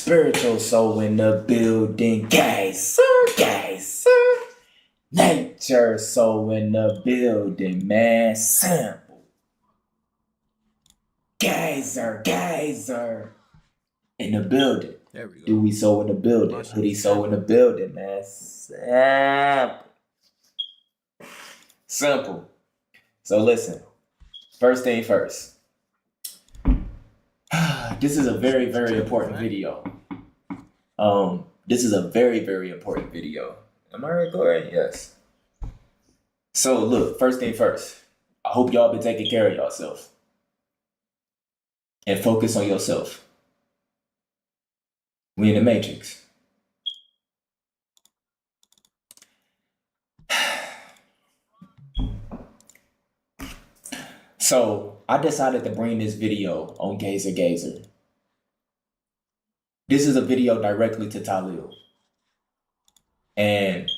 Spiritual soul in the building, guys, sir. Nature soul in the building, man. Sample. Geyser. In the building. There we go. Dewey soul in the building. Hoodie soul in the building, man. Simple. So listen. First thing first. This is a very, very important video. This is a very, very important video. Am I recording? Yes. So look, first thing first. I hope y'all been taking care of yourself. And focus on yourself. We in the Matrix. So I decided to bring this video on Gazer. This is a video directly to Talil. And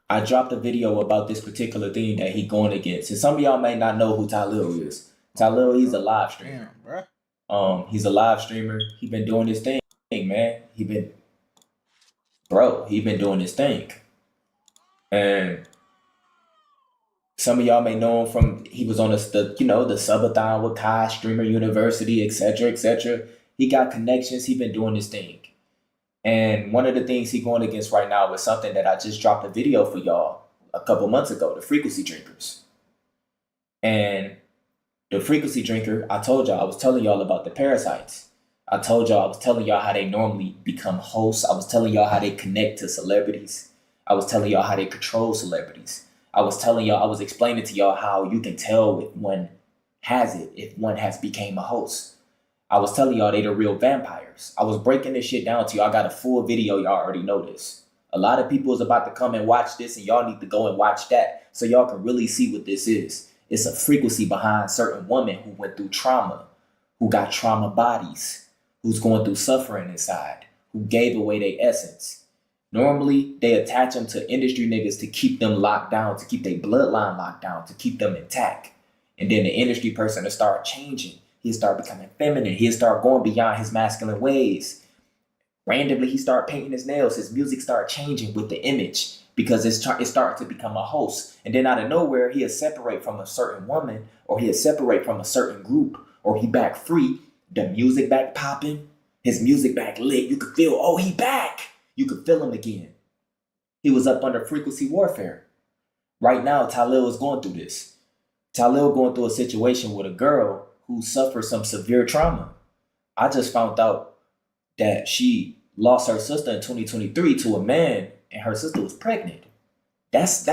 I dropped a video about this particular thing that he going against. And some of y'all may not know who Talil is. Talil, he's a live streamer. Damn, bro. He's a live streamer. He been doing his thing, man. He been doing his thing. And some of y'all may know him from, he was on the subathon with Kai, Streamer University, etc. He got connections. He been doing his thing. And one of the things he going against right now is something that I just dropped a video for y'all a couple months ago, the frequency drinkers. And the frequency drinker, I told y'all, I was telling y'all about the parasites. I was telling y'all how they normally become hosts. I was telling y'all how they connect to celebrities. I was telling y'all how they control celebrities. I was explaining to y'all how you can tell if one has became a host. I was telling y'all they the real vampires. I was breaking this shit down to y'all. I got a full video. Y'all already know this. A lot of people is about to come and watch this, and y'all need to go and watch that so y'all can really see what this is. It's a frequency behind certain women who went through trauma, who got trauma bodies, who's going through suffering inside, who gave away their essence. Normally, they attach them to industry niggas to keep them locked down, to keep their bloodline locked down, to keep them intact. And then the industry person will start changing. He'll start becoming feminine. He'll start going beyond his masculine ways. Randomly, he start painting his nails. His music start changing with the image because it starts to become a host. And then out of nowhere, he'll separate from a certain woman, or he'll separate from a certain group, or he back free. The music back popping. His music back lit. You could feel, oh, he back. You could feel him again. He was up under frequency warfare. Right now, Talil is going through this. Talil going through a situation with a girl who suffered some severe trauma. I just found out that she lost her sister in 2023 to a man, and her sister was pregnant. That's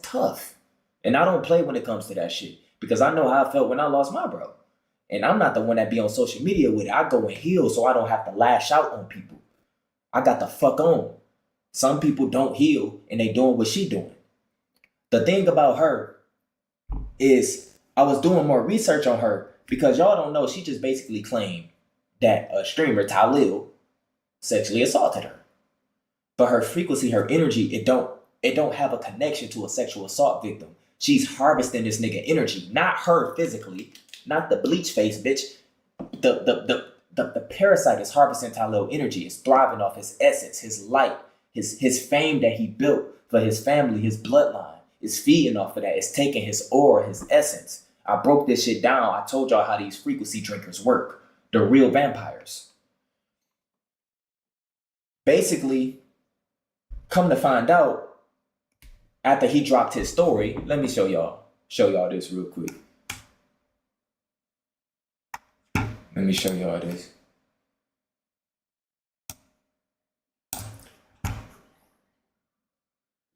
tough. And I don't play when it comes to that shit because I know how I felt when I lost my bro. And I'm not the one that be on social media with it. I go and heal so I don't have to lash out on people. I got the fuck on. Some people don't heal and they doing what she doing. The thing about her is I was doing more research on her because y'all don't know, she just basically claimed that a streamer, Talil, sexually assaulted her. But her frequency, her energy, it don't have a connection to a sexual assault victim. She's harvesting this nigga energy, not her physically, not the bleach face bitch. The parasite is harvesting Talil energy. It's thriving off his essence, his light, his fame that he built for his family, his bloodline. It's feeding off of that. It's taking his aura, his essence. I broke this shit down. I told y'all how these frequency drinkers work. The real vampires. Basically, come to find out, after he dropped his story, let me show y'all this real quick. Let me show y'all this.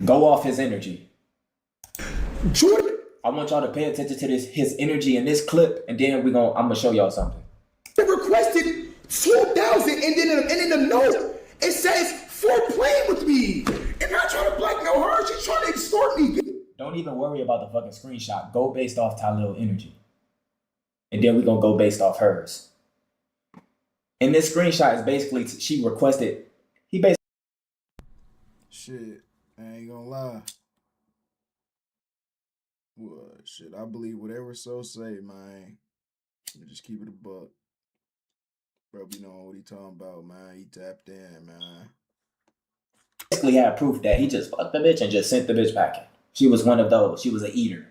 Go off his energy. Jordan, I want y'all to pay attention to his energy in this clip, and then I'm gonna show y'all something. They requested 4,000, and then in the note it says for playing with me, and not trying to blackmail her. She's trying to extort me. Don't even worry about the fucking screenshot. Go based off Talil energy, and then we're gonna go based off hers. And this screenshot is basically she requested. He basically. Shit, I ain't gonna lie. Well, shit, I believe whatever So say, man. Just keep it a buck. Bro, you know what he talking about, man. He tapped in, man. Basically had proof that he just fucked the bitch and just sent the bitch packing. She was one of those. She was an eater,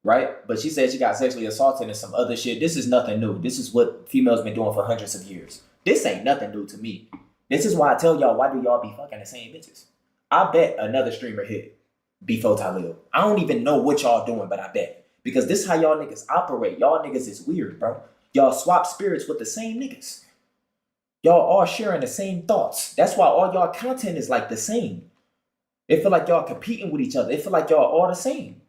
right? But she said she got sexually assaulted and some other shit. This is nothing new. This is what females been doing for hundreds of years. This ain't nothing new to me. This is why I tell y'all, why do y'all be fucking the same bitches? I bet another streamer hit before Talil. I don't even know what y'all doing, but I bet. Because this is how y'all niggas operate. Y'all niggas is weird, bro. Y'all swap spirits with the same niggas. Y'all all sharing the same thoughts. That's why all y'all content is like the same. It feel like y'all competing with each other. It feel like y'all all the same.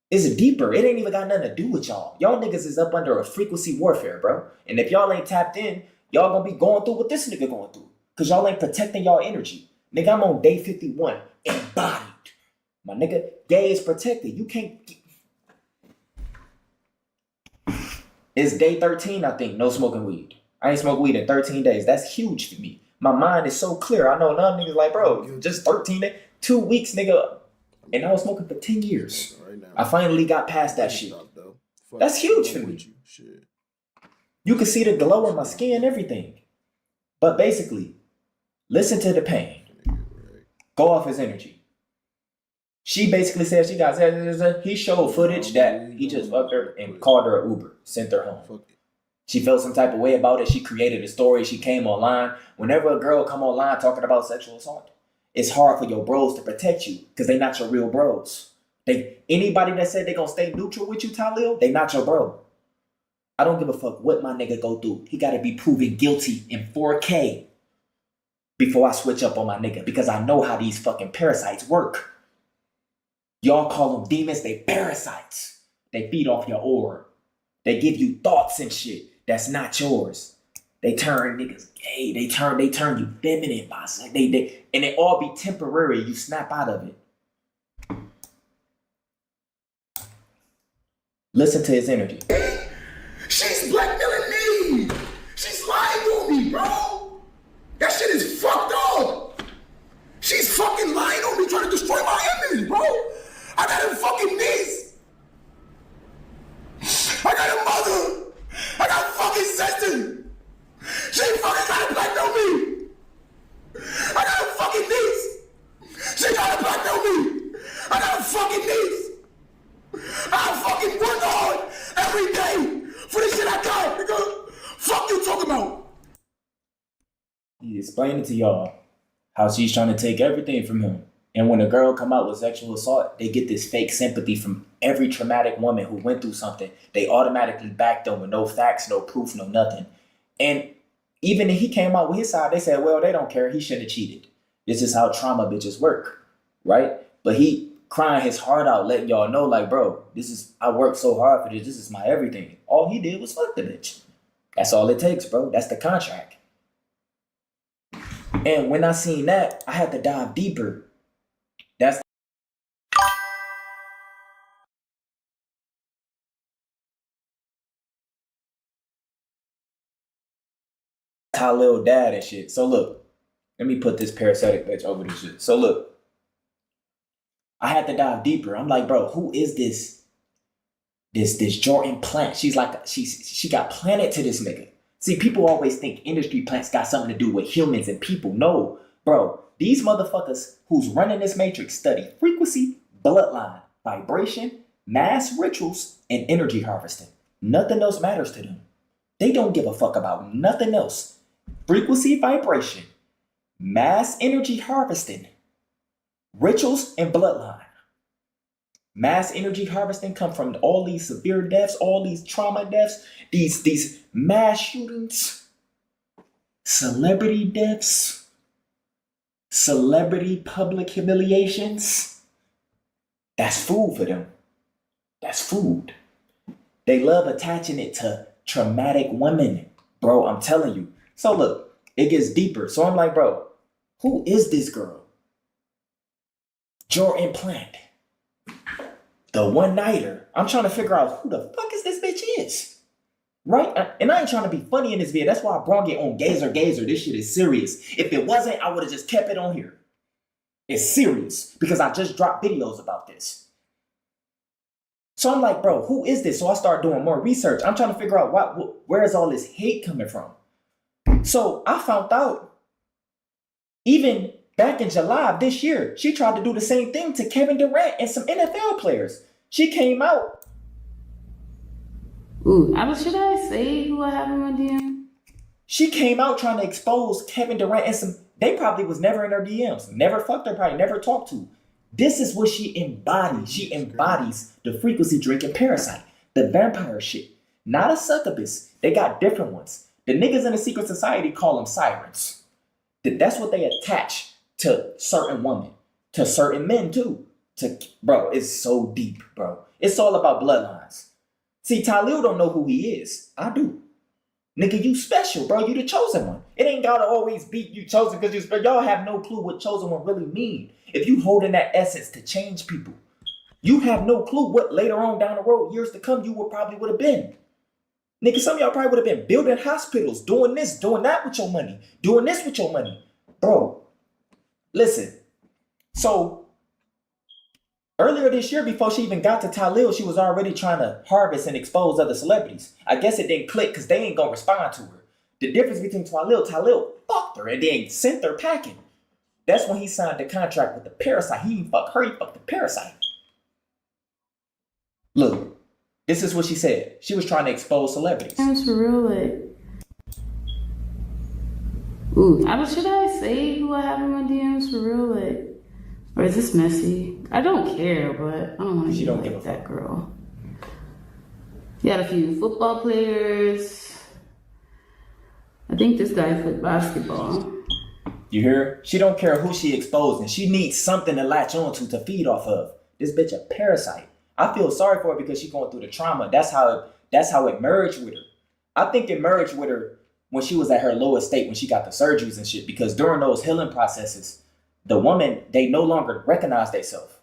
It's deeper. It ain't even got nothing to do with y'all. Y'all niggas is up under a frequency warfare, bro. And if y'all ain't tapped in, y'all gonna be going through what this nigga going through. Because y'all ain't protecting y'all energy. Nigga, I'm on day 51. Embodied. My nigga, gay is protected. You can't... It's day 13, I think, no smoking weed. I ain't smoked weed in 13 days. That's huge for me. My mind is so clear. I know none niggas like, bro, just 13 days, 2 weeks, nigga. And I was smoking for 10 years. Right now, I finally got past that shit. That's huge for me. You can see the glow in my skin and everything. But basically, listen to the pain. Go off his energy. She basically said she got... He showed footage that he just fucked her and called her an Uber. Sent her home. She felt some type of way about it. She created a story. She came online. Whenever a girl come online talking about sexual assault, it's hard for your bros to protect you because they not your real bros. Anybody that said they gonna stay neutral with you, Talil, they not your bro. I don't give a fuck what my nigga go through. He gotta be proven guilty in 4K before I switch up on my nigga because I know how these fucking parasites work. Y'all call them demons, they parasites. They feed off your aura. They give you thoughts and shit that's not yours. They turn niggas gay. They turn you feminine, boss. And it all be temporary. You snap out of it. Listen to his energy. She's blackmailing me. She's lying to me, bro. That shit is fucked up. She's fucking lying on me, trying to destroy my image, bro. I got a fucking niece. I got a mother. I got a fucking sister. She fucking trying to blackmail me. I got a fucking niece. She trying to blackmail me. I got a fucking niece. I fucking work hard every day for the shit I got, nigga. Fuck you talking about? He explained it to y'all how she's trying to take everything from him. And when a girl come out with sexual assault, they get this fake sympathy from every traumatic woman who went through something. They automatically back them with no facts, no proof, no nothing. And even if he came out with his side, they said, well, they don't care. He shouldn't have cheated. This is how trauma bitches work, right? But he crying his heart out, letting y'all know, like, bro, I worked so hard for this. This is my everything. All he did was fuck the bitch. That's all it takes, bro. That's the contract. And when I seen that, I had to dive deeper. That's how Lil Dad and shit. So look, let me put this parasitic bitch over this shit. So look, I had to dive deeper. I'm like, bro, who is this Jordan plant? She's like, she got planted to this nigga. See, people always think industry plants got something to do with humans and people. No, bro. These motherfuckers who's running this matrix study frequency, bloodline, vibration, mass rituals, and energy harvesting. Nothing else matters to them. They don't give a fuck about nothing else. Frequency, vibration, mass energy harvesting, rituals, and bloodline. Mass energy harvesting come from all these severe deaths, all these trauma deaths, these mass shootings, celebrity deaths, celebrity public humiliations. That's food for them. That's food. They love attaching it to traumatic women. Bro, I'm telling you. So look, it gets deeper. So I'm like, bro, who is this girl? Jordan Plant. The one-nighter. I'm trying to figure out who the fuck is this bitch is. Right? And I ain't trying to be funny in this video. That's why I brought it on Gazer. This shit is serious. If it wasn't, I would have just kept it on here. It's serious. Because I just dropped videos about this. So I'm like, bro, who is this? So I start doing more research. I'm trying to figure out where is all this hate coming from? So I found out even back in July of this year, she tried to do the same thing to Kevin Durant and some NFL players. She came out. Ooh, should I say who I have in my DM? She came out trying to expose Kevin Durant and some. They probably was never in her DMs, never fucked her, probably never talked to. This is what she embodies. She embodies the frequency drinking parasite, the vampire shit. Not a succubus. They got different ones. The niggas in the secret society call them sirens. That's what they attach to certain women, to certain men too. Bro, it's so deep, bro. It's all about bloodlines. See, Talil don't know who he is. I do. Nigga, you special, bro. You the chosen one. It ain't gotta always be you chosen because you special. Y'all have no clue what chosen one really mean. If you holding that essence to change people, you have no clue what later on down the road, years to come, you probably would have been. Nigga, some of y'all probably would have been building hospitals, doing this, doing that with your money, doing this with your money. Bro, listen. So, earlier this year, before she even got to Talil, she was already trying to harvest and expose other celebrities. I guess it didn't click because they ain't gonna respond to her. The difference between Talil fucked her and then sent her packing. That's when he signed the contract with the parasite. He didn't fuck her, he fucked the parasite. Look, this is what she said. She was trying to expose celebrities. That's for real, like. Ooh, should I say who I have in my DMs for real, like? Or is this messy? I don't care, but I don't want to be like that girl. You got a few football players. I think this guy played basketball. You hear? She don't care who she exposing. She needs something to latch onto to feed off of. This bitch a parasite. I feel sorry for her because she's going through the trauma. That's how it merged with her. I think it merged with her when she was at her lowest state, when she got the surgeries and shit. Because during those healing processes, the woman, they no longer recognize themselves.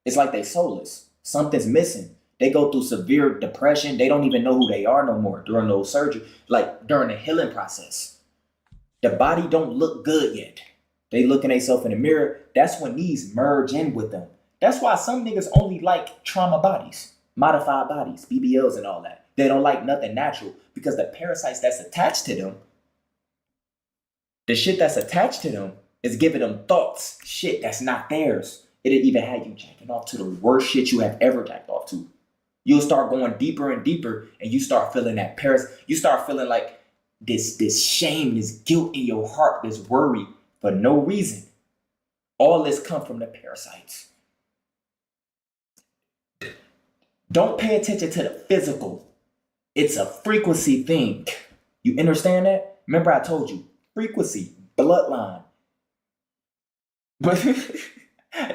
It's like they soulless. Something's missing. They go through severe depression. They don't even know who they are no more during those surgeries. Like during the healing process. The body don't look good yet. They looking themselves in the mirror. That's when these merge in with them. That's why some niggas only like trauma bodies, modified bodies, BBLs and all that. They don't like nothing natural because the parasites that's attached to them, the shit that's attached to them is giving them thoughts, shit that's not theirs. It'll even have you jacking off to the worst shit you have ever jacked off to. You'll start going deeper and deeper and you start feeling that you start feeling like this shame, this guilt in your heart, this worry for no reason. All this come from the parasites. Don't pay attention to the physical. It's a frequency thing. You understand that? Remember I told you, frequency, bloodline. But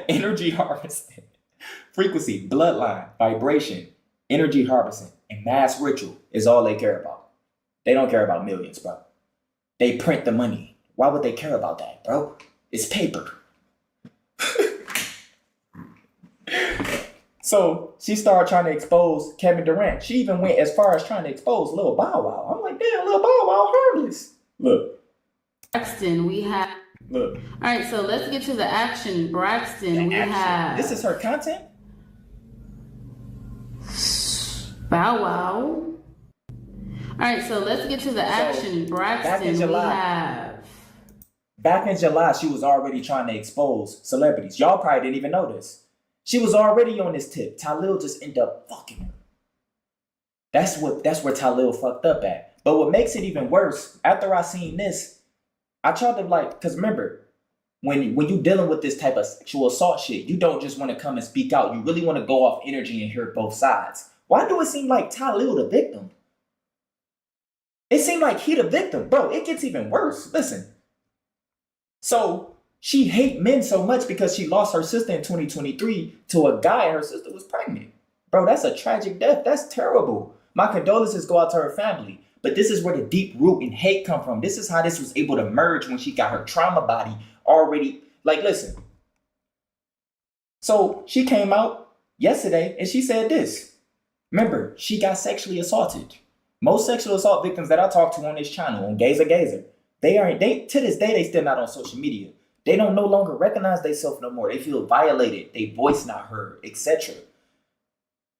energy harvesting, frequency, bloodline, vibration, energy harvesting, and mass ritual is all they care about. They don't care about millions, bro. They print the money. Why would they care about that, bro? It's paper. So she started trying to expose Kevin Durant. She even went as far as trying to expose Lil Bow Wow. I'm like, damn, Lil Bow Wow harmless. Look. Braxton, we have. Look. All right, so let's get to the action. Braxton, have. This is her content? Bow Wow. All right, so let's get to the action. Braxton, Back in July, she was already trying to expose celebrities. Y'all probably didn't even know this. She was already on this tip. Talil just ended up fucking her. That's where Talil fucked up at. But what makes it even worse, after I seen this, I tried to because remember, when you dealing with this type of sexual assault shit, you don't just want to come and speak out. You really want to go off energy and hear both sides. Why do it seem like Talil the victim? It seemed like he the victim. Bro, it gets even worse. Listen. So she hate men so much because she lost her sister in 2023 to a guy and her sister was pregnant. Bro, that's a tragic death. That's terrible. My condolences go out to her family. But this is where the deep root and hate come from. This is how this was able to merge when she got her trauma body already. Listen. So she came out yesterday and she said this. Remember, she got sexually assaulted. Most sexual assault victims that I talk to on this channel, on Gazer, they to this day, they still not on social media. They don't no longer recognize themselves no more. They feel violated. They voice not heard, etc.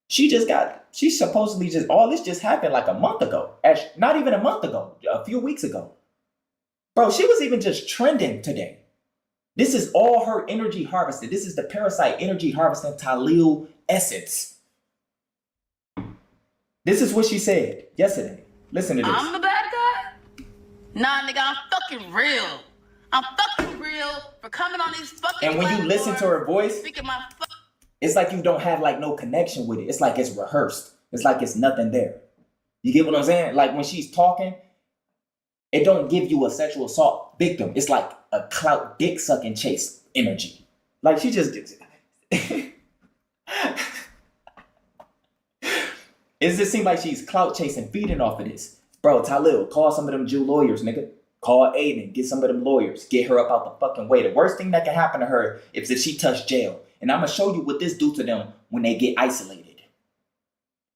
She supposedly all this just happened like a month ago. Not even a month ago, a few weeks ago. Bro, she was even just trending today. This is all her energy harvested. This is the parasite energy harvesting Talil essence. This is what she said yesterday. Listen to this. I'm the bad guy? Nah, nigga, I'm fucking real. I'm fucking real for coming on these fucking And when you listen to her voice, speaking my it's like you don't have like no connection with it. It's like it's rehearsed. It's like it's nothing there. You get what I'm saying? Like when she's talking, it don't give you a sexual assault victim. It's like a clout dick sucking chase energy. Like she just gets it. It just seems like she's clout chasing, feeding off of this. Bro, Talil, call some of them Jew lawyers, nigga. Call Aiden, get some of them lawyers. Get her up out the fucking way. The worst thing that can happen to her is if she touched jail. And I'm going to show you what this do to them when they get isolated.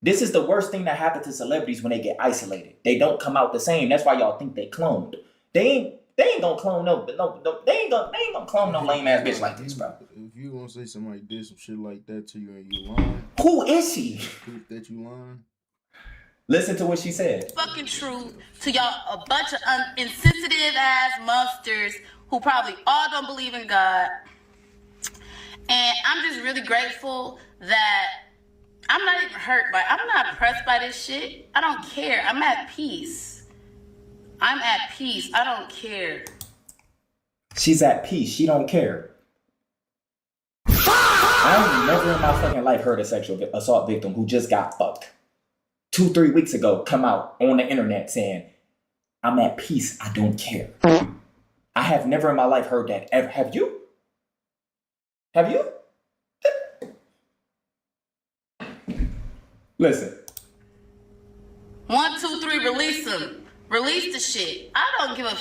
This is the worst thing that happens to celebrities when they get isolated. They don't come out the same. That's why y'all think they cloned. They ain't gonna clone they ain't gonna clone no lame ass bitch like this, bro. If you gonna say somebody did some shit like that to you and you lying, who is she? proof that you lying. Listen to what she said. fucking truth to y'all, a bunch of insensitive ass monsters who probably all don't believe in God. And I'm just really grateful that I'm not even hurt I'm not pressed by this shit. I don't care. I'm at peace. I'm at peace. I don't care. She's at peace. She don't care. I ain't never in my fucking life heard a sexual assault victim who just got fucked 2-3 weeks ago come out on the internet saying, I'm at peace. I don't care. I have never in my life heard that ever. Have you? Have you? Listen. 1, 2, 3, release them. Release the shit. I don't give a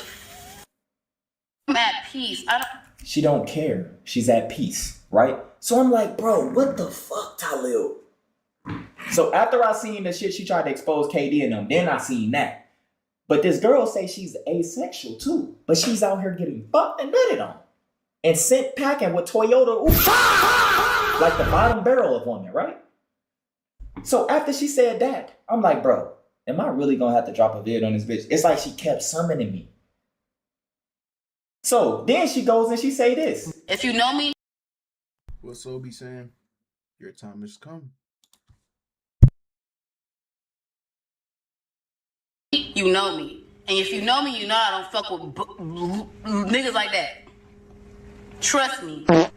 I'm at peace. She don't care. She's at peace, right? So I'm like, bro, what the fuck, Talil? So after I seen the shit she tried to expose KD and them, then I seen that. But this girl say she's asexual too. But she's out here getting fucked and nutted on. And sent packing with Toyota. Ooh, like the bottom barrel of women, right? So after she said that, I'm like, bro, am I really gonna have to drop a vid on this bitch? It's like she kept summoning me. So then she goes and she say this. If you know me, What So be saying? Your time has come. you know me. And if you know me, you know I don't fuck with niggas like that. Trust me. I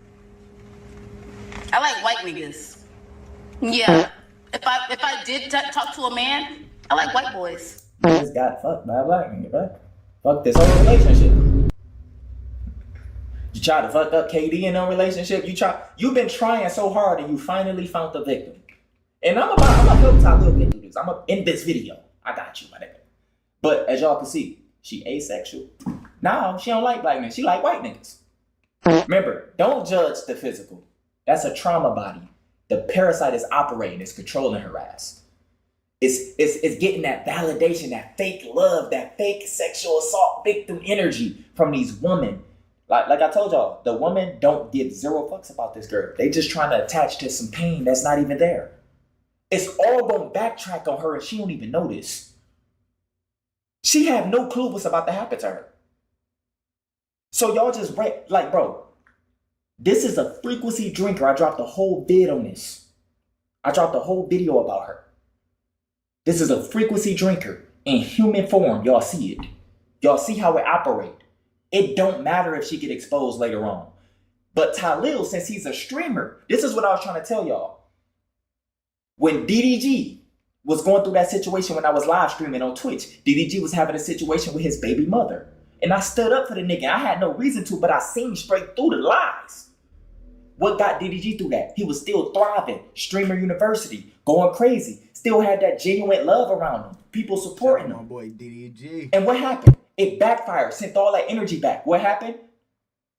like white niggas. Yeah. If I did talk to a man, I like white boys. You just got fucked by a black nigga, right? Fuck this whole relationship. You tried to fuck up KD in a relationship. You've been trying so hard and you finally found the victim. And I'm gonna help Talil get through this. I'm gonna end this video. I got you, my nigga. But as y'all can see, she asexual. Now she don't like black men. She like white niggas. Remember, don't judge the physical. That's a trauma body. The parasite is operating. It's controlling her ass. It's getting that validation, that fake love, that fake sexual assault victim energy from these women. Like I told y'all, the women don't give zero fucks about this girl. They just trying to attach to some pain that's not even there. It's all going to backtrack on her and she don't even know this. She have no clue what's about to happen to her. So y'all just like, bro, this is a frequency drinker. I dropped a whole vid on this. I dropped a whole video about her. This is a frequency drinker in human form. Y'all see it. Y'all see how it operates. It don't matter if she get exposed later on. But Talil, since he's a streamer, this is what I was trying to tell y'all. When DDG was going through that situation when I was live streaming on Twitch, DDG was having a situation with his baby mother. And I stood up for the nigga. I had no reason to, but I seen straight through the lies. What got DDG through that? He was still thriving. Streamer University, going crazy. Still had that genuine love around him. People supporting him. My boy DDG. And what happened? It backfired. Sent all that energy back. What happened?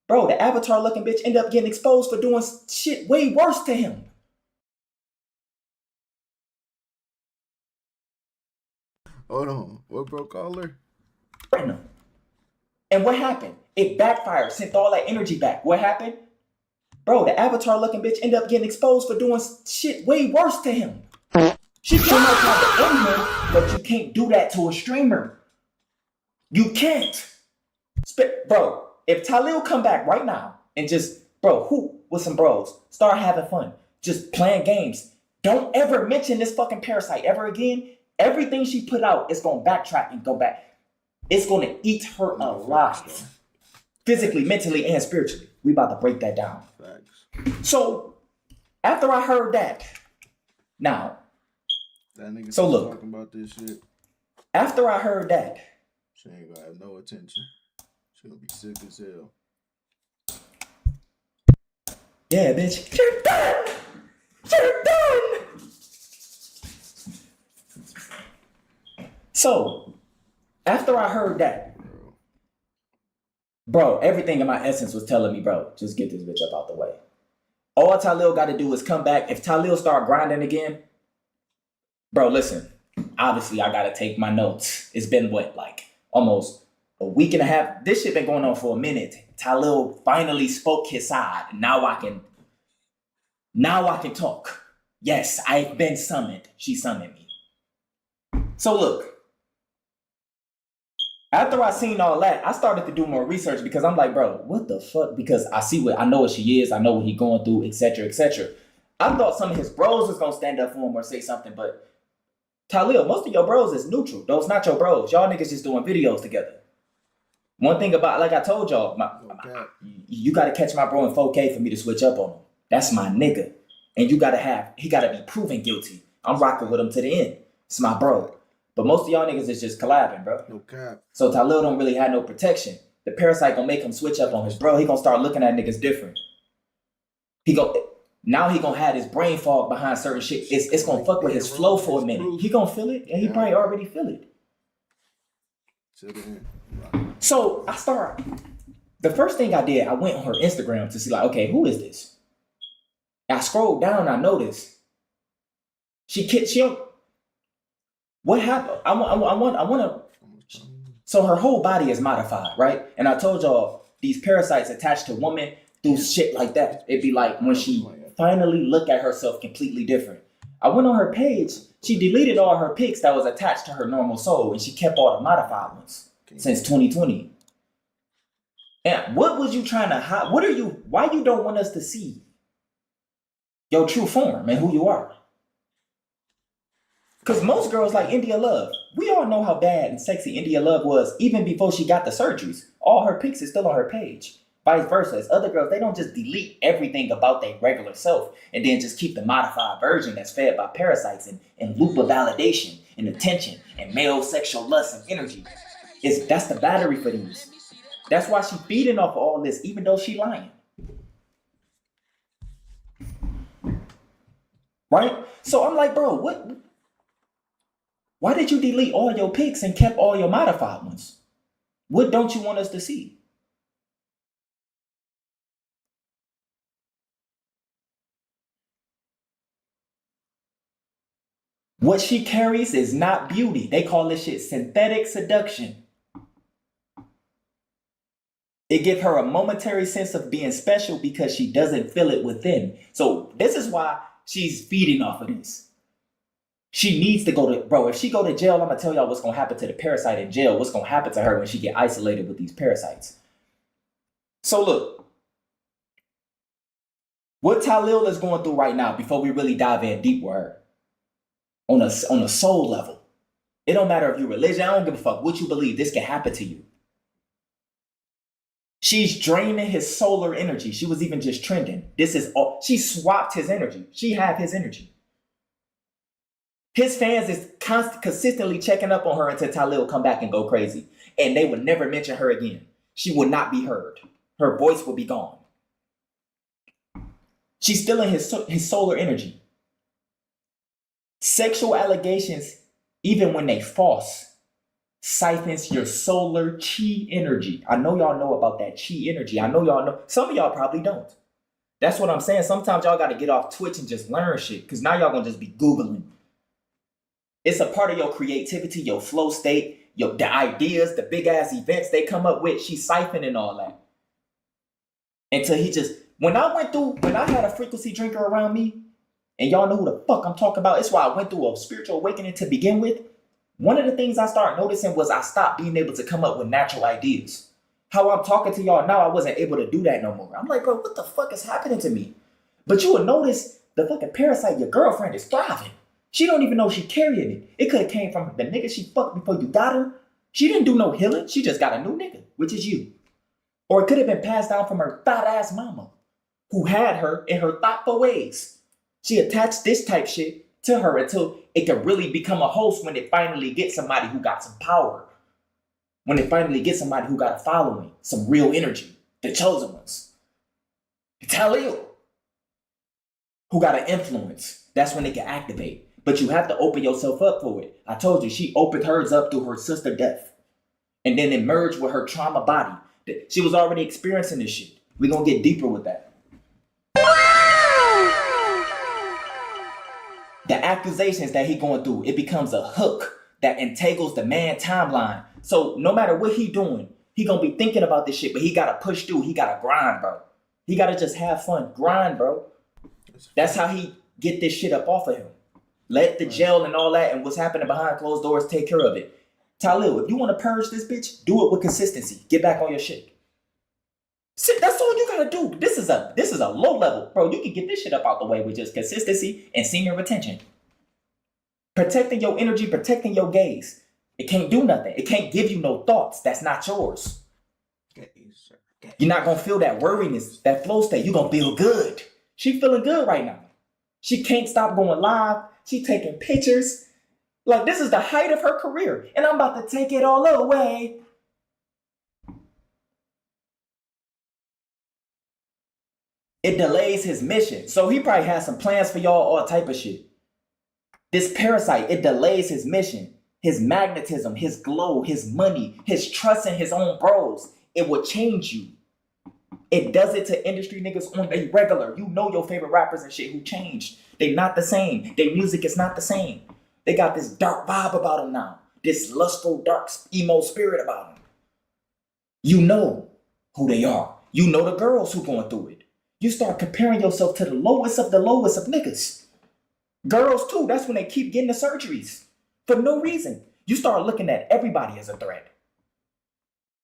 Bro, the avatar looking bitch ended up getting exposed for doing shit way worse to him. Hold on. What bro call her? And what happened? It backfired. Sent all that energy back. What happened? Bro, the avatar looking bitch ended up getting exposed for doing shit way worse to him. She came out trying to end him, but you can't do that to a streamer. You can't. Bro, if Talil come back right now and just, bro, hoop with some bros, start having fun, just playing games. Don't ever mention this fucking parasite ever again. Everything she put out is going to backtrack and go back. It's going to eat her alive. Physically, mentally, and spiritually. We about to break that down. Facts. So, after I heard that, now, That nigga so look, talking about this shit. After I heard that, She ain't gonna have no attention. She gonna be sick as hell. yeah, bitch, you're done. You're done. So, after I heard that, bro, everything in my essence was telling me, bro, just get this bitch up out the way. All Talil got to do is come back. If Talil start grinding again, bro, listen, obviously I got to take my notes. It's been what, like almost a week and a half. This shit been going on for a minute. Talil finally spoke his side. Now I can talk. Yes, I've been summoned. She summoned me. So look, after I seen all that, I started to do more research because I'm like, bro, what the fuck? Because I know what she is. I know what he going through, etc., etc. I thought some of his bros was going to stand up for him or say something, but Talil, most of your bros is neutral. Those not your bros. Y'all niggas just doing videos together. One thing about, like I told y'all, you got to catch my bro in 4K for me to switch up on him. That's my nigga. And he got to be proven guilty. I'm rocking with him to the end. It's my bro. But most of y'all niggas is just collabing, bro. No cap. So Talil don't really have no protection. The parasite gonna make him switch up on his bro. He gonna start looking at niggas different. Now he gonna have his brain fog behind certain shit. It's gonna fuck with his flow for a minute. He gonna feel it, and he probably already feel it. So the first thing I did, I went on her Instagram to see like, okay, who is this? I scrolled down, I noticed she don't. What happened? I want to. So her whole body is modified, right? And I told y'all these parasites attached to women do shit like that. It'd be like when she finally look at herself completely different. I went on her page. She deleted all her pics that was attached to her normal soul, and she kept all the modified ones since 2020. And what was you trying to hide? Why you don't want us to see your true form and who you are? Because most girls like India Love. We all know how bad and sexy India Love was even before she got the surgeries. All her pics is still on her page. Vice versa. As other girls, they don't just delete everything about their regular self and then just keep the modified version that's fed by parasites and loop of validation and attention and male sexual lust and energy. That's the battery for these. That's why she feeding off of all this even though she lying. Right? So I'm like, bro, what? Why did you delete all your pics and kept all your modified ones? What don't you want us to see? What she carries is not beauty. They call this shit synthetic seduction. It gives her a momentary sense of being special because she doesn't feel it within. So this is why she's feeding off of this. She needs to go to, bro, if she go to jail, I'm going to tell y'all what's going to happen to the parasite in jail. What's going to happen to her when she get isolated with these parasites. So look, what Talil is going through right now, before we really dive in deep with her, on a soul level, it don't matter if you're religion, I don't give a fuck what you believe, this can happen to you. She's draining his solar energy. She was even just trending. This is all, she swapped his energy. She had his energy. His fans is consistently checking up on her until Talil come back and go crazy. And they would never mention her again. She would not be heard. Her voice will be gone. She's still in his solar energy. Sexual allegations, even when they false, siphons your solar chi energy. I know y'all know about that chi energy. I know y'all know. Some of y'all probably don't. That's what I'm saying. Sometimes y'all got to get off Twitch and just learn shit. Because now y'all going to just be Googling. It's a part of your creativity, your flow state, the ideas, the big ass events they come up with. She's siphoning all that. Until he just, when I had a frequency drinker around me, and y'all know who the fuck I'm talking about, it's why I went through a spiritual awakening to begin with. One of the things I started noticing was I stopped being able to come up with natural ideas. How I'm talking to y'all now, I wasn't able to do that no more. I'm like, bro, what the fuck is happening to me? But you will notice the fucking parasite, your girlfriend, is thriving. She don't even know she carrying it. It could have came from the nigga she fucked before you got her. She didn't do no healing. She just got a new nigga, which is you. Or it could have been passed down from her thought-ass mama, who had her in her thoughtful ways. She attached this type shit to her until it could really become a host when it finally gets somebody who got some power. When it finally gets somebody who got a following, some real energy, the chosen ones. Talil, who got an influence. That's when it can activate. But you have to open yourself up for it. I told you, she opened hers up through her sister death. And then it merged with her trauma body. She was already experiencing this shit. We're going to get deeper with that. The accusations that he going through, it becomes a hook that entangles the man timeline. So no matter what he doing, he going to be thinking about this shit, but he got to push through. He got to grind, bro. He got to just have fun. Grind, bro. That's how he get this shit up off of him. Let the jail and all that and what's happening behind closed doors take care of it. Talil, if you want to purge this bitch, do it with consistency. Get back on your shit. That's all you gotta do. This is a low level. Bro, you can get this shit up out the way with just consistency and senior retention. Protecting your energy, protecting your gaze. It can't do nothing. It can't give you no thoughts. That's not yours. You're not gonna feel that worriness, that flow state. You're gonna feel good. She feeling good right now. She can't stop going live. She taking pictures. Like, this is the height of her career. And I'm about to take it all away. It delays his mission. So he probably has some plans for y'all, all type of shit. This parasite, it delays his mission. His magnetism, his glow, his money, his trust in his own bros. It will change you. It does it to industry niggas on a regular. You know your favorite rappers and shit who changed. They not the same. Their music is not the same. They got this dark vibe about them now. This lustful, dark, emo spirit about them. You know who they are. You know the girls who going through it. You start comparing yourself to the lowest of niggas. Girls too, that's when they keep getting the surgeries. For no reason. You start looking at everybody as a threat.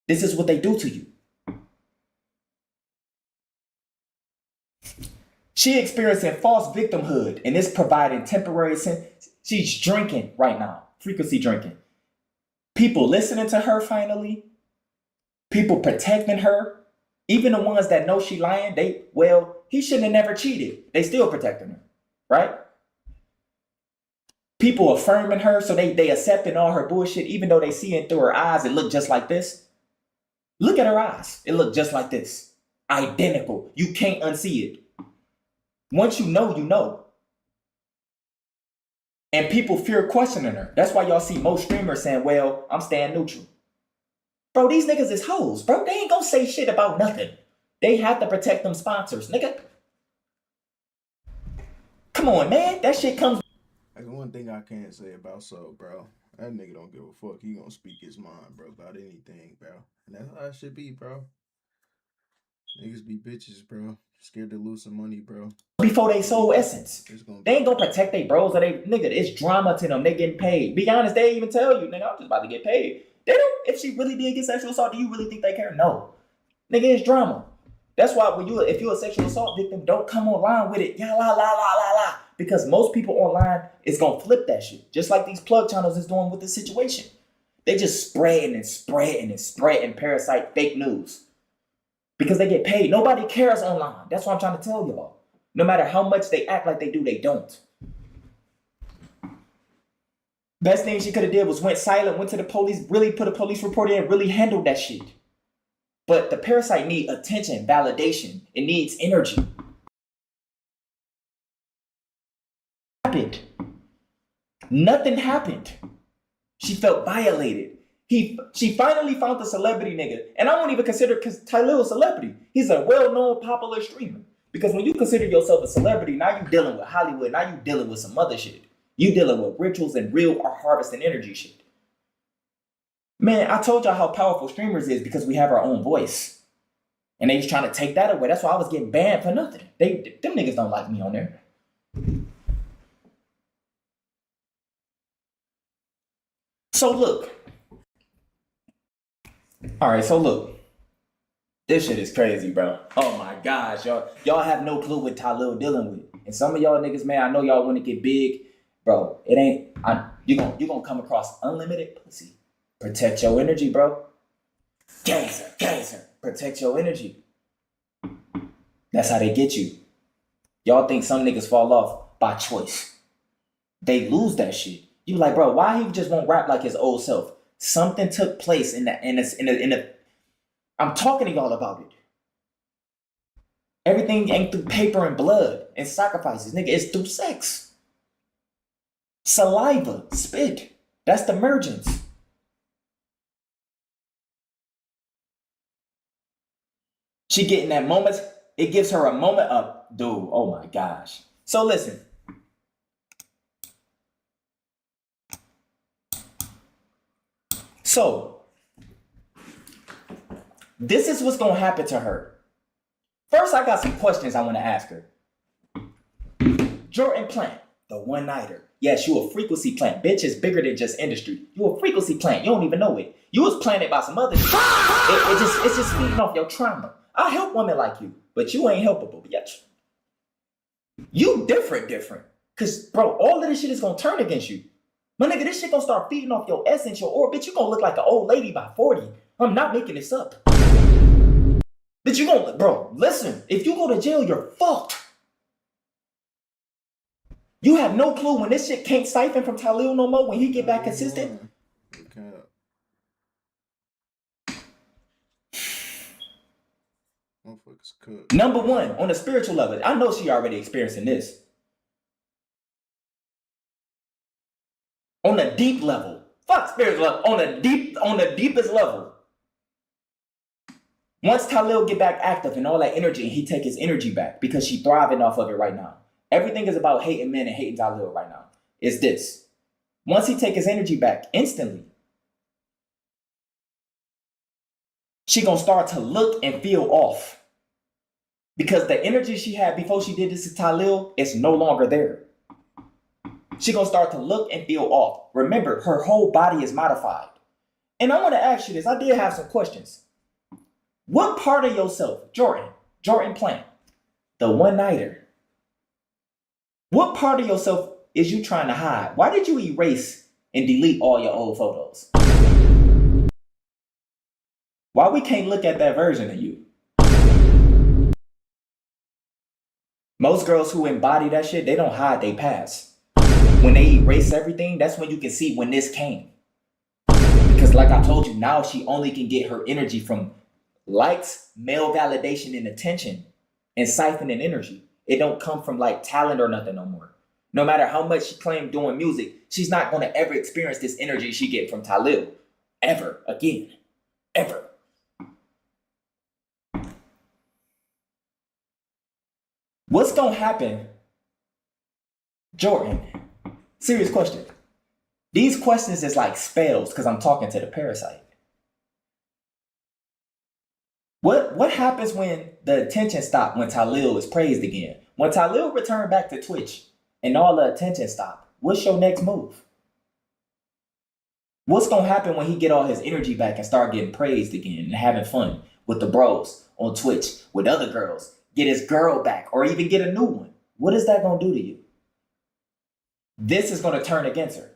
This is what they do to you. She experiencing false victimhood and it's providing temporary she's drinking right now. Frequency drinking. People listening to her finally. People protecting her. Even the ones that know she lying, he shouldn't have never cheated. They still protecting her. Right? People affirming her, so they accepting all her bullshit, even though they see it through her eyes. It look just like this. Look at her eyes. It look just like this. Identical. You can't unsee it. Once you know, you know. And people fear questioning her. That's why y'all see most streamers saying, well, I'm staying neutral. Bro, these niggas is hoes, bro. They ain't gonna say shit about nothing. They have to protect them sponsors, nigga. Come on, man. That shit comes. That's one thing I can't say about Soul, bro. That nigga don't give a fuck. He gonna speak his mind, bro, about anything, bro. And that's how it should be, bro. Niggas be bitches, bro. Scared to lose some money, bro. Before they sold essence. They ain't gonna protect they bros or they nigga. It's drama to them. They getting paid. Be honest, they even tell you, nigga, I'm just about to get paid. They don't. If she really did get sexual assault, do you really think they care? No. Nigga, it's drama. That's why if you're a sexual assault victim, don't come online with it. Yeah, la la la la la. Because most people online is gonna flip that shit. Just like these plug channels is doing with this situation. They just spreading and spreading and spreading parasite fake news. Because they get paid. Nobody cares online. That's what I'm trying to tell y'all. No matter how much they act like they do, they don't. Best thing she could have did was went silent, went to the police, really put a police report in, really handled that shit. But the parasite need attention, validation. It needs energy. Happened. Nothing happened. She felt violated. She finally found the celebrity nigga. And I won't even consider Tyler a celebrity. He's a well-known, popular streamer. Because when you consider yourself a celebrity, now you dealing with Hollywood. Now you dealing with some other shit. You dealing with rituals and real harvesting energy shit. Man, I told y'all how powerful streamers is because we have our own voice. And they just trying to take that away. That's why I was getting banned for nothing. Them niggas don't like me on there. So look. All right, so look. This shit is crazy, bro. Oh my gosh, y'all have no clue what Talil dealing with. And some of y'all niggas, man, I know y'all want to get big, bro. It ain't. You gonna come across unlimited pussy. Protect your energy, bro. Cancer. Protect your energy. That's how they get you. Y'all think some niggas fall off by choice. They lose that shit. You like, bro, why he just won't rap like his old self? Something took place in the. I'm talking to y'all about it. Everything ain't through paper and blood and sacrifices, nigga. It's through sex. Saliva, spit. That's the mergence. She getting that moment. It gives her a moment of, dude, oh my gosh. So listen. So, this is what's going to happen to her. First, I got some questions I want to ask her. Jordan Plant, the one-nighter. Yes, you a frequency plant. Bitch, is bigger than just industry. You a frequency plant. You don't even know it. You was planted by some other shit. It's just feeding off your trauma. I help women like you, but you ain't helpable yet. You different. Cause bro, all of this shit is gonna turn against you. My nigga, this shit gonna start feeding off your essence, your aura. Bitch, you gonna look like an old lady by 40. I'm not making this up. Bitch, you gonna, bro, listen. If you go to jail, you're fucked. You have no clue when this shit can't siphon from Talil no more when he get back consistent. Number one, on a spiritual level, I know she already experiencing this. On a deep level, fuck spiritual level, on the deepest level. Once Talil get back active and all that energy, he take his energy back because she thriving off of it right now. Everything is about hating men and hating Talil right now. It's this. Once he take his energy back instantly, she gonna start to look and feel off. Because the energy she had before she did this to Talil is no longer there. She gonna start to look and feel off. Remember, her whole body is modified. And I want to ask you this. I did have some questions. What part of yourself, Jordan Plant, the one-nighter, what part of yourself is you trying to hide? Why did you erase and delete all your old photos? Why we can't look at that version of you? Most girls who embody that shit, they don't hide their past. When they erase everything, that's when you can see when this came. Because like I told you, now she only can get her energy from likes, male validation, and attention, and siphoning energy. It don't come from like talent or nothing no more. No matter how much she claimed doing music, she's not going to ever experience this energy she get from Talil. Ever again. Ever. What's going to happen, Jordan? Serious question. These questions is like spells because I'm talking to the parasite. What happens when the attention stops when Talil is praised again? When Talil returned back to Twitch and all the attention stopped, what's your next move? What's going to happen when he get all his energy back and start getting praised again and having fun with the bros on Twitch, with other girls, get his girl back or even get a new one? What is that going to do to you? This is going to turn against her.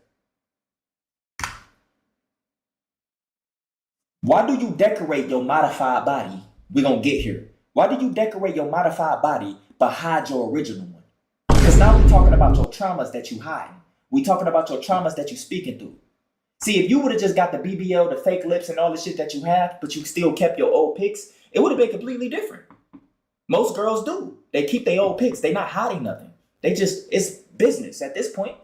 Why do you decorate your modified body? We're going to get here. Why do you decorate your modified body but hide your original one? Because now we're talking about your traumas that you hide. We're talking about your traumas that you're speaking through. See, if you would have just got the BBL, the fake lips, and all the shit that you have, but you still kept your old pics, it would have been completely different. Most girls do. They keep their old pics. They're not hiding nothing. It's business at this point.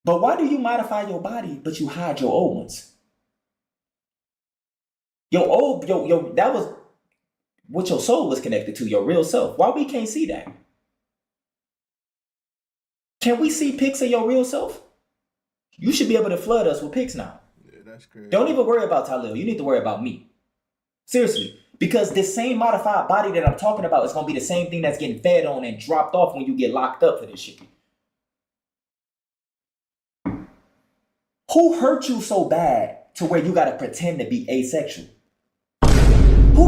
But why do you modify your body, but you hide your old ones? That was what your soul was connected to, your real self. Why we can't see that? Can we see pics of your real self? You should be able to flood us with pics now. Yeah, that's crazy. Don't even worry about Talil. You need to worry about me. Seriously. Because this same modified body that I'm talking about is going to be the same thing that's getting fed on and dropped off when you get locked up for this shit. Who hurt you so bad to where you got to pretend to be asexual?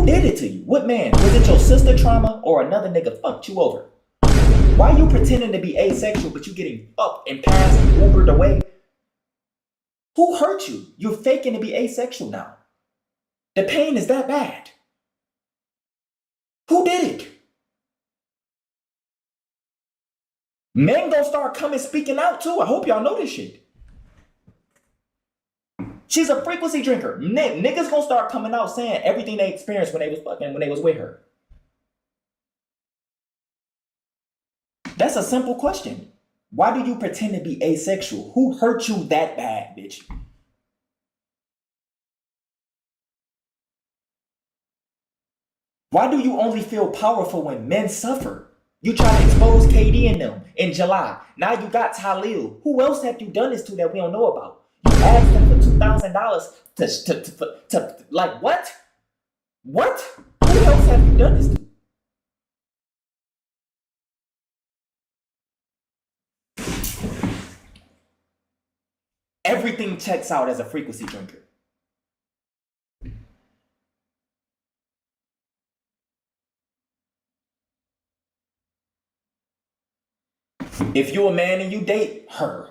Who did it to you? What man? Was it your sister trauma or another nigga fucked you over? Why you pretending to be asexual but you getting fucked and passed and Ubered away? Who hurt you? You're faking to be asexual now. The pain is that bad. Who did it? Men gonna start coming speaking out too. I hope y'all know this shit. She's a frequency drinker. Niggas gonna start coming out saying everything they experienced when they was with her. That's a simple question. Why do you pretend to be asexual? Who hurt you that bad, bitch? Why do you only feel powerful when men suffer? You try to expose KD and them in July. Now you got Talil. Who else have you done this to that we don't know about? You asked them for $2,000 to like what? What? Who else have you done this to? Everything checks out as a frequency drinker. If you're a man and you date her,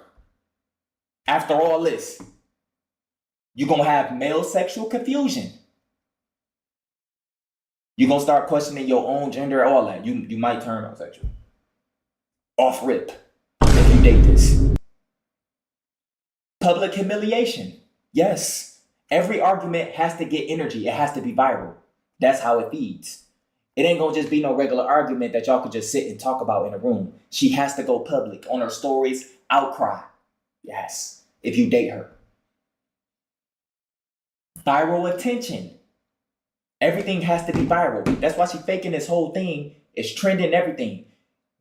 after all this, you're going to have male sexual confusion. You're going to start questioning your own gender, all that. You might turn homosexual. Off rip if you date this. Public humiliation. Yes. Every argument has to get energy. It has to be viral. That's how it feeds. It ain't gonna just be no regular argument that y'all could just sit and talk about in a room. She has to go public on her stories, outcry. Yes, if you date her. Viral attention. Everything has to be viral. That's why she's faking this whole thing. It's trending everything.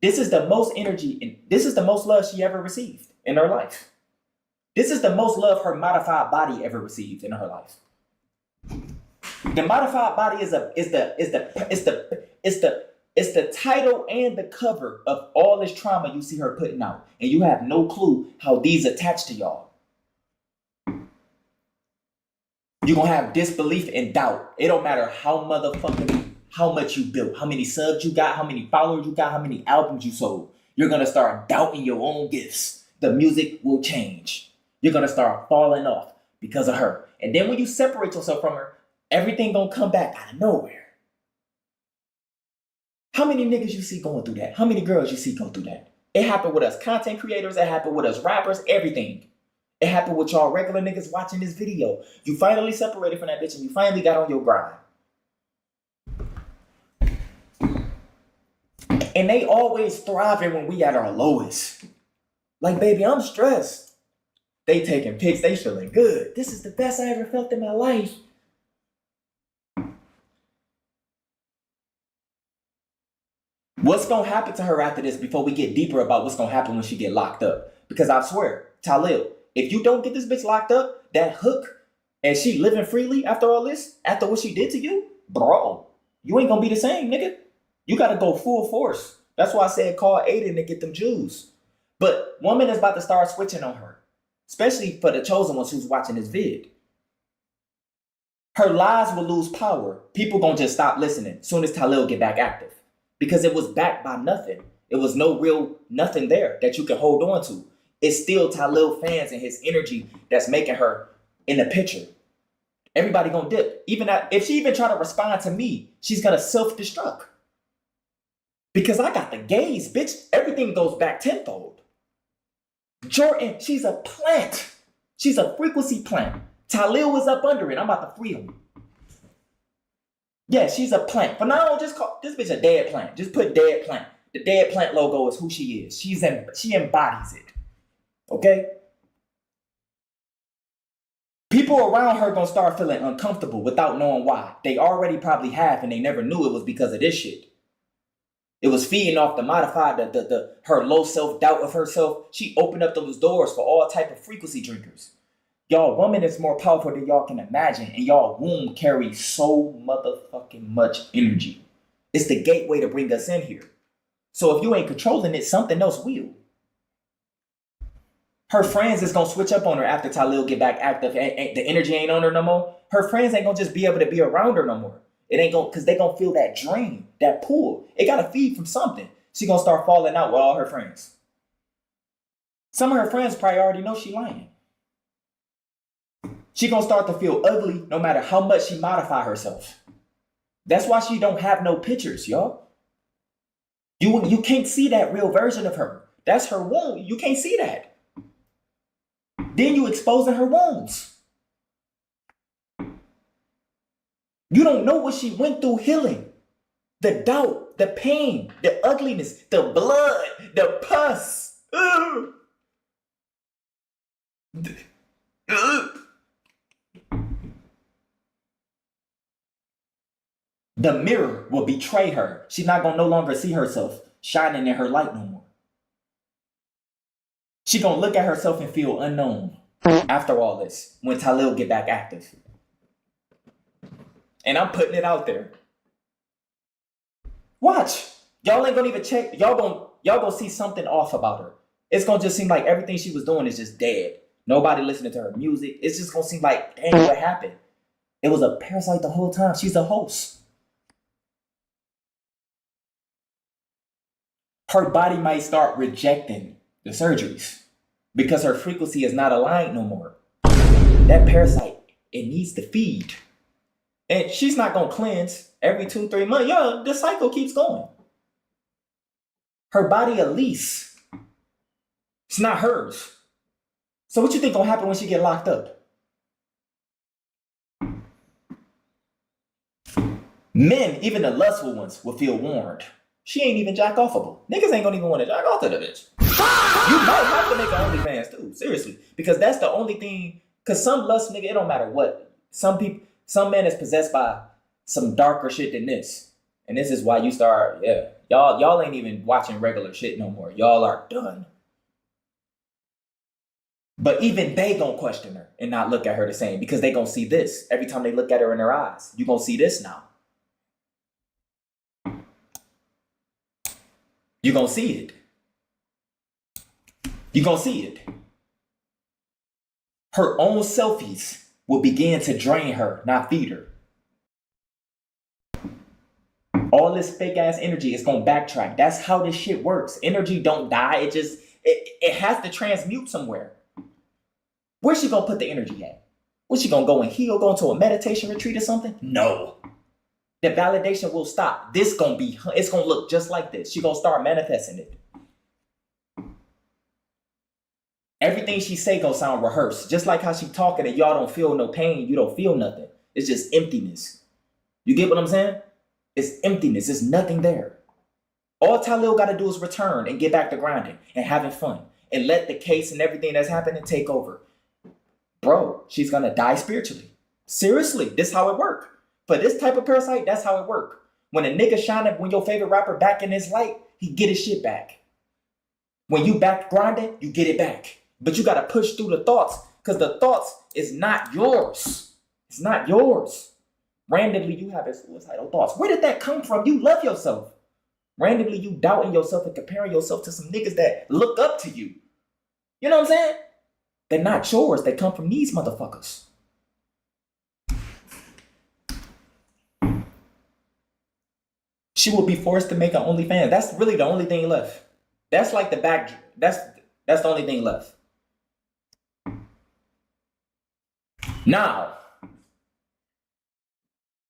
This is the most energy and this is the most love she ever received in her life. This is the most love her modified body ever received in her life. The modified body is the title and the cover of all this trauma you see her putting out. And you have no clue how these attach to y'all. You're gonna have disbelief and doubt. It don't matter how much you built, how many subs you got, how many followers you got, how many albums you sold. You're gonna start doubting your own gifts. The music will change. You're gonna start falling off because of her. And then when you separate yourself from her, everything gonna come back out of nowhere. How many niggas you see going through that? How many girls you see go through that? It happened with us content creators. It happened with us rappers. Everything. It happened with y'all regular niggas watching this video. You finally separated from that bitch and you finally got on your grind. And they always thriving when we at our lowest. Like, baby, I'm stressed. They taking pics. They feeling good. This is the best I ever felt in my life. What's going to happen to her after this before we get deeper about what's going to happen when she get locked up? Because I swear, Talil, if you don't get this bitch locked up, that hook, and she living freely after all this, after what she did to you, bro, you ain't going to be the same, nigga. You got to go full force. That's why I said call Aiden to get them Jews. But woman is about to start switching on her, especially for the chosen ones who's watching this vid. Her lies will lose power. People going to just stop listening as soon as Talil get back active. Because it was backed by nothing. It was no real nothing there that you can hold on to. It's still Talil fans and his energy that's making her in the picture. Everybody gonna dip. Even if she even try to respond to me, she's gonna self-destruct. Because I got the gaze, bitch. Everything goes back tenfold. Jordan, she's a plant. She's a frequency plant. Talil was up under it. I'm about to free him. Yeah, she's a plant. But now just call this bitch a dead plant. Just put dead plant. The dead plant logo is who she is. She embodies it. Okay? People around her gonna start feeling uncomfortable without knowing why. They already probably have and they never knew it was because of this shit. It was feeding off the modified, her low self-doubt of herself. She opened up those doors for all type of frequency drinkers. Y'all, woman is more powerful than y'all can imagine, and y'all womb carries so motherfucking much energy. It's the gateway to bring us in here. So if you ain't controlling it, something else will. Her friends is gonna switch up on her after Talil get back active. The energy ain't on her no more. Her friends ain't gonna just be able to be around her no more. It ain't gonna, cause they gonna feel that drain, that pull. It gotta feed from something. She gonna start falling out with all her friends. Some of her friends probably already know she lying. She gonna start to feel ugly no matter how much she modify herself. That's why she don't have no pictures, y'all. You can't see that real version of her. That's her wound. You can't see that. Then you exposing her wounds. You don't know what she went through healing. The doubt, the pain, the ugliness, the blood, the pus. Ugh. Ugh. The mirror will betray her. She's not gonna no longer see herself shining in her light no more. She gonna look at herself and feel unknown after all this when Talil get back active. And I'm putting it out there. Watch. Y'all ain't gonna even check. Y'all gonna see something off about her. It's gonna just seem like everything she was doing is just dead. Nobody listening to her music. It's just gonna seem like, dang, what happened? It was a parasite the whole time. She's a host. Her body might start rejecting the surgeries because her frequency is not aligned no more. That parasite, it needs to feed. And she's not gonna cleanse every 2-3 months. Yo, the cycle keeps going. Her body a lease. It's not hers. So what you think gonna happen when she get locked up? Men, even the lustful ones, will feel warned. She ain't even jack offable. Niggas ain't gonna even want to jack off to the bitch. You might have to make an OnlyFans too, seriously, because that's the only thing. Cause some lust nigga, it don't matter what. Some men is possessed by some darker shit than this, and this is why you start. Yeah, y'all ain't even watching regular shit no more. Y'all are done. But even they gonna question her and not look at her the same because they gonna see this every time they look at her in her eyes. You gonna see this now. You're going to see it. You're going to see it. Her own selfies will begin to drain her, not feed her. All this fake ass energy is going to backtrack. That's how this shit works. Energy don't die. It has to transmute somewhere. Where's she going to put the energy at? Where's she going to go and heal, go into a meditation retreat or something? No. The validation will stop. It's going to look just like this. She's going to start manifesting it. Everything she say going to sound rehearsed. Just like how she talking and y'all don't feel no pain. You don't feel nothing. It's just emptiness. You get what I'm saying? It's emptiness. There's nothing there. All Talil got to do is return and get back to grinding and having fun. And let the case and everything that's happening take over. Bro, she's going to die spiritually. Seriously, this is how it works. For this type of parasite, that's how it works. When a nigga shining, when your favorite rapper back in his light, he get his shit back. When you back grinding, you get it back. But you got to push through the thoughts because the thoughts is not yours. It's not yours. Randomly, you have suicidal thoughts. Where did that come from? You love yourself. Randomly, you doubting yourself and comparing yourself to some niggas that look up to you. You know what I'm saying? They're not yours. They come from these motherfuckers. She will be forced to make an OnlyFans. That's really the only thing left. That's like the back. That's the only thing left. Now,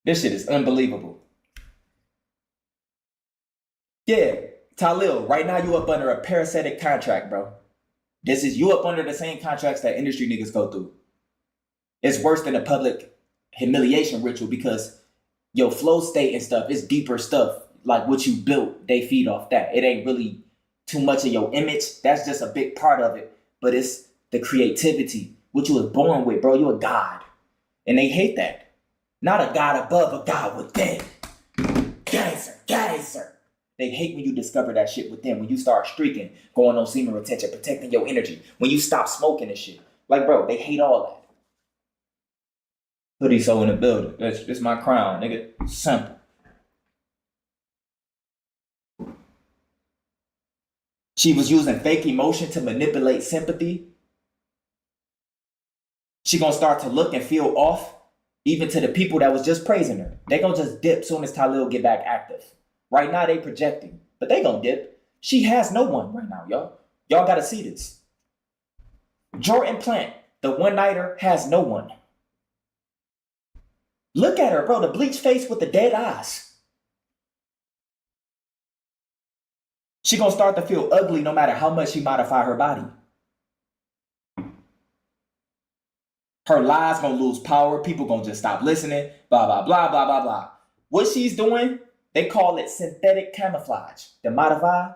this shit is unbelievable. Yeah, Talil, right now you up under a parasitic contract, bro. This is you up under the same contracts that industry niggas go through. It's worse than a public humiliation ritual because your flow state and stuff is deeper stuff. Like what you built, they feed off that. It ain't really too much of your image. That's just a big part of it. But it's the creativity, what you was born with, bro. You're a god. And they hate that. Not a god above, a god within. Geyser. They hate when you discover that shit within. When you start streaking, going on semen retention, protecting your energy. When you stop smoking and shit. Like, bro, they hate all that. Hoodie so in the building. That's my crown, nigga. Simple. She was using fake emotion to manipulate sympathy. She gonna start to look and feel off Even to the people that was just praising her. They gonna just dip soon as Talil get back active. Right now they projecting, but they gonna dip. She has no one right now, y'all. Y'all gotta see this. Jordan Plant, the one-nighter, has no one. Look at her, bro, the bleached face with the dead eyes. She gonna start to feel ugly no matter how much she modify her body. Her lies gonna lose power. People gonna just stop listening. Blah, blah, blah, blah, blah, blah. What she's doing, they call it synthetic camouflage. The modify,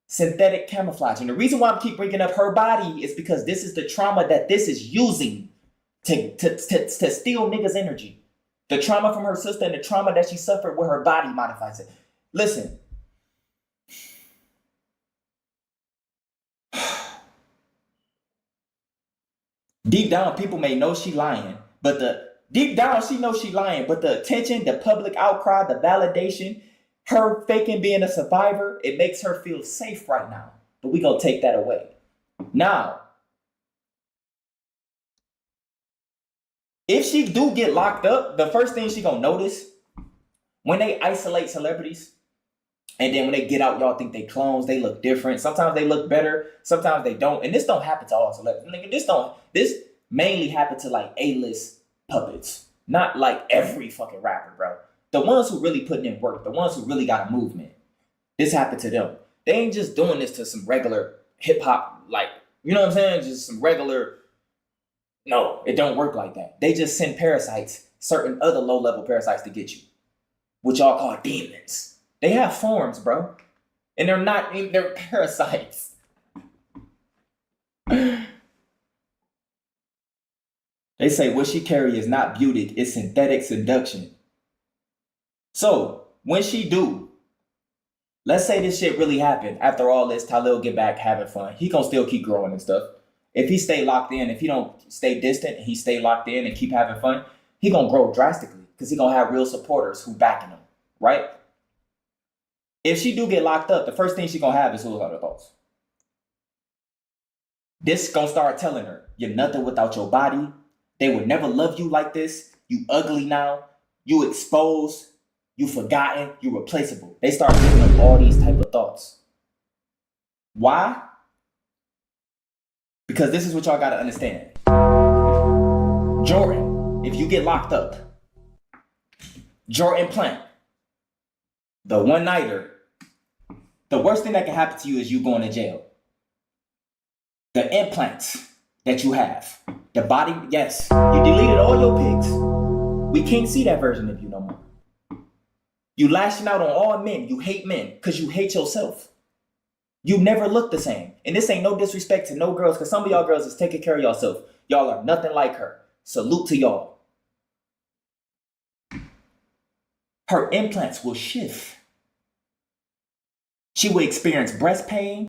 synthetic camouflage. And the reason why I keep bringing up her body is because this is the trauma that this is using to steal niggas' energy. The trauma from her sister and the trauma that she suffered where her body modifies it. Listen. Deep down, people may know she lying, but deep down, she knows she lying, but the attention, the public outcry, the validation, her faking being a survivor, it makes her feel safe right now. But we gonna take that away. Now, if she do get locked up, the first thing she gonna notice, when they isolate celebrities, and then when they get out, y'all think they clones, they look different. Sometimes they look better, sometimes they don't. And this don't happen to all celebrities. Nigga, this mainly happen to like A-list puppets. Not like every fucking rapper, bro. The ones who really putting in work, the ones who really got a movement. This happened to them. They ain't just doing this to some regular hip-hop, like, you know what I'm saying? Just some regular, no, it don't work like that. They just send parasites, certain other low-level parasites to get you, which y'all call demons. They have forms, bro. And they're parasites. They say what she carry is not beauty, it's synthetic seduction. So, when she do, let's say this shit really happened. After all this, Talil get back having fun. He gonna still keep growing and stuff. If he stay locked in, if he don't stay distant, he stay locked in and keep having fun, he gonna grow drastically because he gonna have real supporters who backing him, right? If she do get locked up, the first thing she gonna have is suicidal thoughts. This gonna start telling her, you're nothing without your body. They would never love you like this. You ugly now. You exposed. You forgotten. You replaceable. They start giving them all these type of thoughts. Why? Because this is what y'all gotta understand. Jordan, if you get locked up, Jordan Plant, the one-nighter, the worst thing that can happen to you is you going to jail. The implants that you have, the body, yes, you deleted all your pics. We can't see that version of you no more. You lashing out on all men. You hate men because you hate yourself. You never look the same. And this ain't no disrespect to no girls, because some of y'all girls is taking care of yourself. Y'all are nothing like her. Salute to y'all. Her implants will shift. She will experience breast pain.